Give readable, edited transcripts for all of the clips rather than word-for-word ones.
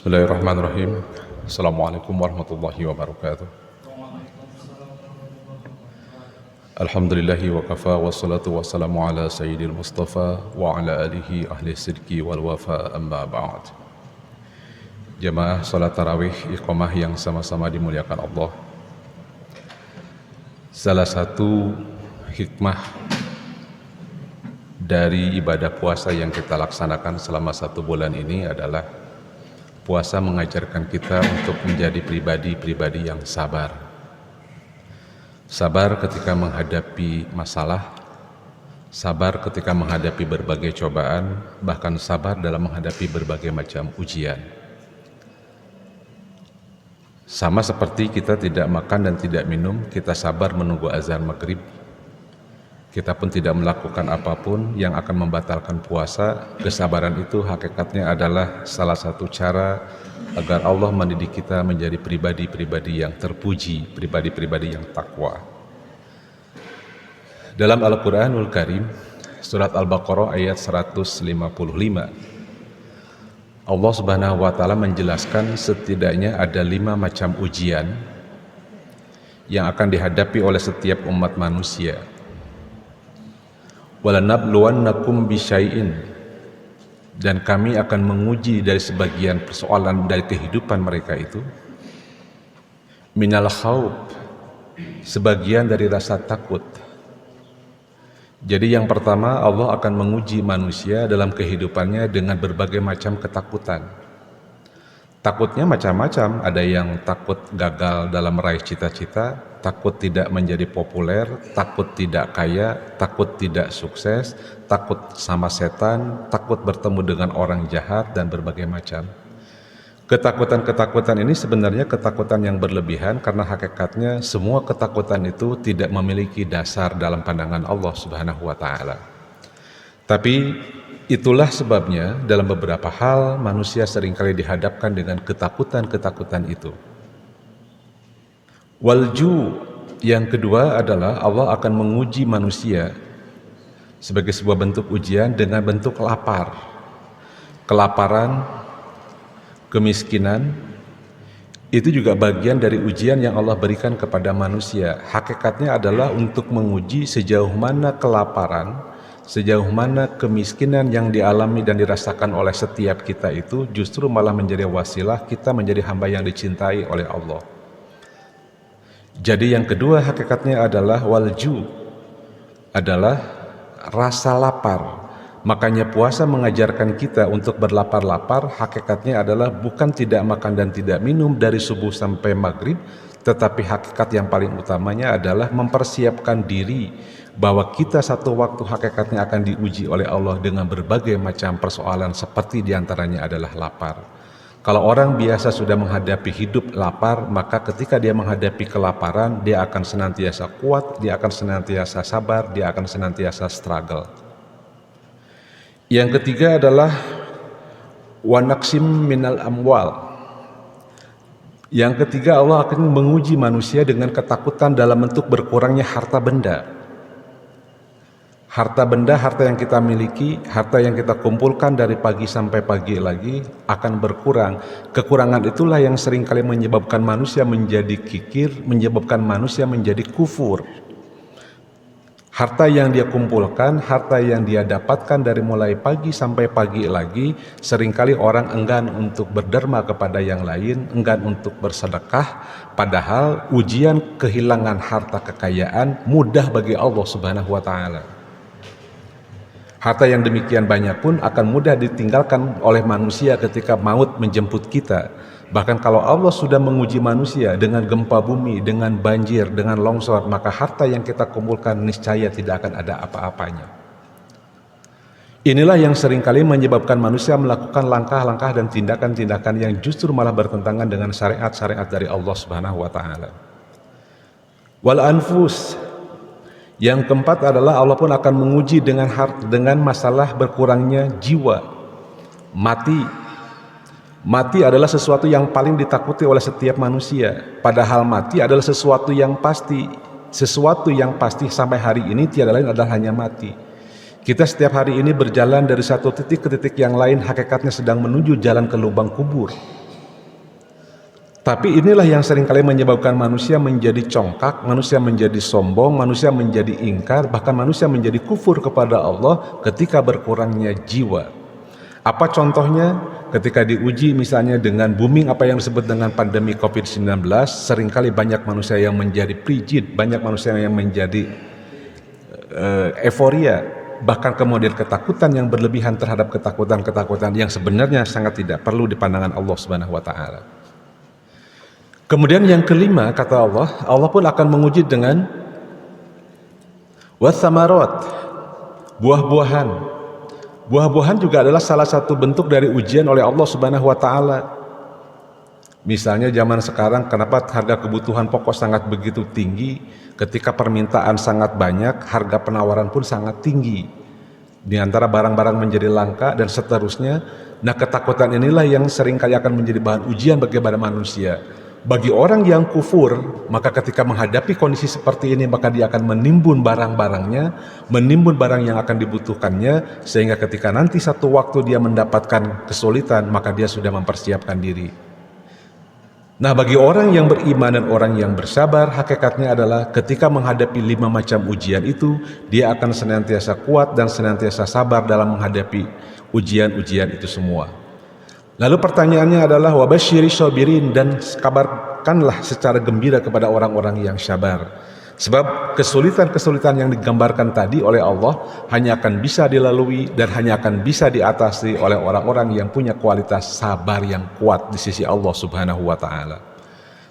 Bismillahirrahmanirrahim. Assalamualaikum warahmatullahi wabarakatuh. Alhamdulillahi wa kafa wassalatu wassalamu ala sayyidil mustafa wa ala alihi ahli sidki wal wafa amma ba'd. Jamaah salat tarawih iqamah yang sama-sama dimuliakan Allah. Salah satu hikmah dari ibadah puasa yang kita laksanakan selama 1 bulan ini adalah puasa mengajarkan kita untuk menjadi pribadi-pribadi yang sabar. Sabar ketika menghadapi masalah, sabar ketika menghadapi berbagai cobaan, bahkan sabar dalam menghadapi berbagai macam ujian. Sama seperti kita tidak makan dan tidak minum, kita sabar menunggu azan maghrib. Kita pun tidak melakukan apapun yang akan membatalkan puasa. Kesabaran itu hakikatnya adalah salah satu cara agar Allah mendidik kita menjadi pribadi-pribadi yang terpuji, pribadi-pribadi yang takwa. Dalam Al-Quranul Karim, surat Al-Baqarah ayat 155, Allah Subhanahu wa Ta'ala menjelaskan setidaknya ada 5 macam ujian yang akan dihadapi oleh setiap umat manusia. Walanabluwannakum bisyai'in, dan kami akan menguji dari sebagian persoalan dari kehidupan mereka itu, minal khawf, sebagian dari rasa takut. Jadi yang pertama, Allah akan menguji manusia dalam kehidupannya dengan berbagai macam ketakutan. Takutnya macam-macam, ada yang takut gagal dalam meraih cita-cita, takut tidak menjadi populer, takut tidak kaya, takut tidak sukses, takut sama setan, takut bertemu dengan orang jahat, dan berbagai macam. Ketakutan-ketakutan ini sebenarnya ketakutan yang berlebihan, karena hakikatnya semua ketakutan itu tidak memiliki dasar dalam pandangan Allah Subhanahu wa Ta'ala. Tapi itulah sebabnya dalam beberapa hal manusia seringkali dihadapkan dengan ketakutan-ketakutan itu. Walju, yang kedua adalah Allah akan menguji manusia sebagai sebuah bentuk ujian dengan bentuk lapar. Kelaparan, kemiskinan, itu juga bagian dari ujian yang Allah berikan kepada manusia. Hakikatnya adalah untuk menguji sejauh mana kelaparan, sejauh mana kemiskinan yang dialami dan dirasakan oleh setiap kita itu justru malah menjadi wasilah kita menjadi hamba yang dicintai oleh Allah. Jadi yang kedua hakikatnya adalah walju, adalah rasa lapar. Makanya puasa mengajarkan kita untuk berlapar-lapar, hakikatnya adalah bukan tidak makan dan tidak minum dari subuh sampai maghrib, tetapi hakikat yang paling utamanya adalah mempersiapkan diri bahwa kita satu waktu hakikatnya akan diuji oleh Allah dengan berbagai macam persoalan, seperti diantaranya adalah lapar. Kalau orang biasa sudah menghadapi hidup lapar, maka ketika dia menghadapi kelaparan, dia akan senantiasa kuat, dia akan senantiasa sabar, dia akan senantiasa struggle. Yang ketiga adalah wanaksim minal amwal. Yang ketiga, Allah akan menguji manusia dengan ketakutan dalam bentuk berkurangnya harta benda. Harta benda, harta yang kita miliki, harta yang kita kumpulkan dari pagi sampai pagi lagi akan berkurang. Kekurangan itulah yang seringkali menyebabkan manusia menjadi kikir, menyebabkan manusia menjadi kufur. Harta yang dia kumpulkan, harta yang dia dapatkan dari mulai pagi sampai pagi lagi, seringkali orang enggan untuk berderma kepada yang lain, enggan untuk bersedekah, padahal ujian kehilangan harta kekayaan mudah bagi Allah Subhanahu wa Ta'ala. Harta yang demikian banyak pun akan mudah ditinggalkan oleh manusia ketika maut menjemput kita. Bahkan kalau Allah sudah menguji manusia dengan gempa bumi, dengan banjir, dengan longsor, maka harta yang kita kumpulkan niscaya tidak akan ada apa-apanya. Inilah yang seringkali menyebabkan manusia melakukan langkah-langkah dan tindakan-tindakan yang justru malah bertentangan dengan syariat-syariat dari Allah Subhanahu wa Ta'ala. Wal anfus. Yang keempat adalah Allah pun akan menguji dengan masalah berkurangnya jiwa. Mati adalah sesuatu yang paling ditakuti oleh setiap manusia. Padahal mati adalah sesuatu yang pasti. Sesuatu yang pasti sampai hari ini tiada lain adalah hanya mati. Kita setiap hari ini berjalan dari satu titik ke titik yang lain, hakikatnya sedang menuju jalan ke lubang kubur. Tapi inilah yang seringkali menyebabkan manusia menjadi congkak, manusia menjadi sombong, manusia menjadi ingkar, bahkan manusia menjadi kufur kepada Allah ketika berkurangnya jiwa. Apa contohnya? Ketika diuji misalnya dengan booming apa yang disebut dengan pandemi COVID-19, seringkali banyak manusia yang menjadi frigid, banyak manusia yang menjadi euforia, bahkan kemudian ketakutan yang berlebihan terhadap ketakutan-ketakutan yang sebenarnya sangat tidak perlu di pandangan Allah Subhanahu wa taala. Kemudian yang kelima, kata Allah, Allah pun akan menguji dengan wathamarat, buah-buahan. Buah-buahan juga adalah salah satu bentuk dari ujian oleh Allah Subhanahu wa taala. Misalnya zaman sekarang kenapa harga kebutuhan pokok sangat begitu tinggi, ketika permintaan sangat banyak, harga penawaran pun sangat tinggi. Di antara barang-barang menjadi langka dan seterusnya. Nah, ketakutan inilah yang seringkali akan menjadi bahan ujian bagaimana manusia. Bagi orang yang kufur, maka ketika menghadapi kondisi seperti ini, maka dia akan menimbun barang-barangnya, menimbun barang yang akan dibutuhkannya, sehingga ketika nanti satu waktu dia mendapatkan kesulitan, maka dia sudah mempersiapkan diri. Nah, bagi orang yang beriman dan orang yang bersabar, hakikatnya adalah ketika menghadapi 5 macam ujian itu, dia akan senantiasa kuat dan senantiasa sabar dalam menghadapi ujian-ujian itu semua. Lalu pertanyaannya adalah wabasyiri sabirin, dan kabarkanlah secara gembira kepada orang-orang yang sabar. Sebab kesulitan-kesulitan yang digambarkan tadi oleh Allah hanya akan bisa dilalui dan hanya akan bisa diatasi oleh orang-orang yang punya kualitas sabar yang kuat di sisi Allah Subhanahu wa taala.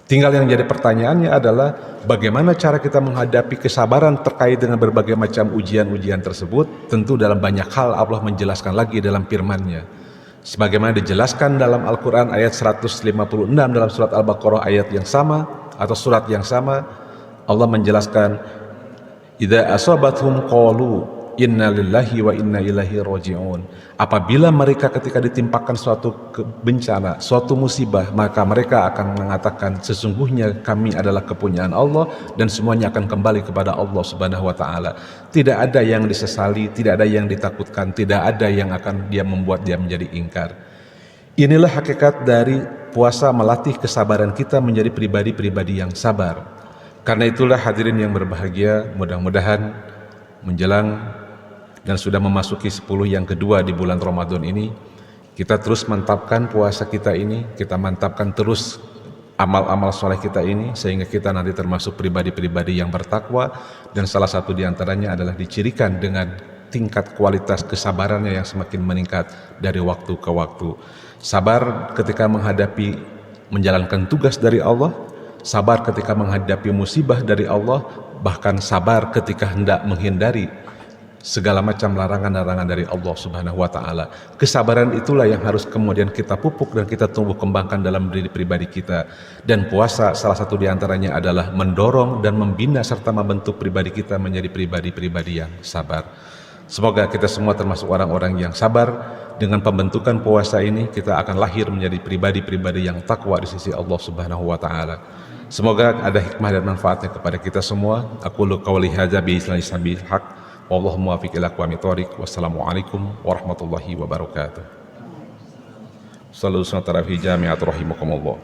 Tinggal yang jadi pertanyaannya adalah bagaimana cara kita menghadapi kesabaran terkait dengan berbagai macam ujian-ujian tersebut. Tentu dalam banyak hal Allah menjelaskan lagi dalam firman-Nya. Sebagaimana dijelaskan dalam Al-Quran ayat 156 dalam surat Al-Baqarah ayat yang sama atau surat yang sama, Allah menjelaskan idza asabathum qalu inna lillahi wa inna ilaihi raji'un. Apabila mereka ketika ditimpakan suatu bencana, suatu musibah, maka mereka akan mengatakan sesungguhnya kami adalah kepunyaan Allah dan semuanya akan kembali kepada Allah Subhanahu wa taala. Tidak ada yang disesali, tidak ada yang ditakutkan, tidak ada yang akan dia membuat dia menjadi ingkar. Inilah hakikat dari puasa, melatih kesabaran kita menjadi pribadi-pribadi yang sabar. Karena itulah hadirin yang berbahagia, mudah-mudahan menjelang dan sudah memasuki 10 yang kedua di bulan Ramadan ini, kita terus mantapkan puasa kita ini, kita mantapkan terus amal-amal soleh kita ini, sehingga kita nanti termasuk pribadi-pribadi yang bertakwa, dan salah satu diantaranya adalah dicirikan dengan tingkat kualitas kesabarannya yang semakin meningkat dari waktu ke waktu. Sabar ketika menghadapi menjalankan tugas dari Allah, sabar ketika menghadapi musibah dari Allah, bahkan sabar ketika hendak menghindari segala macam larangan-larangan dari Allah Subhanahu wa taala. Kesabaran itulah yang harus kemudian kita pupuk dan kita tumbuh kembangkan dalam diri pribadi kita. Dan puasa salah satu diantaranya adalah mendorong dan membina serta membentuk pribadi kita menjadi pribadi-pribadi yang sabar. Semoga kita semua termasuk orang-orang yang sabar. Dengan pembentukan puasa ini kita akan lahir menjadi pribadi-pribadi yang takwa di sisi Allah Subhanahu wa taala. Semoga ada hikmah dan manfaatnya kepada kita semua. Aqulu qawli hadza bi isnadi sabil haq. Wallahu muwaffiq ila aqwamit thoriq. Wassalamualaikum warahmatullahi wabarakatuh. Sallu salatu rafi jami'at rahimakumullah.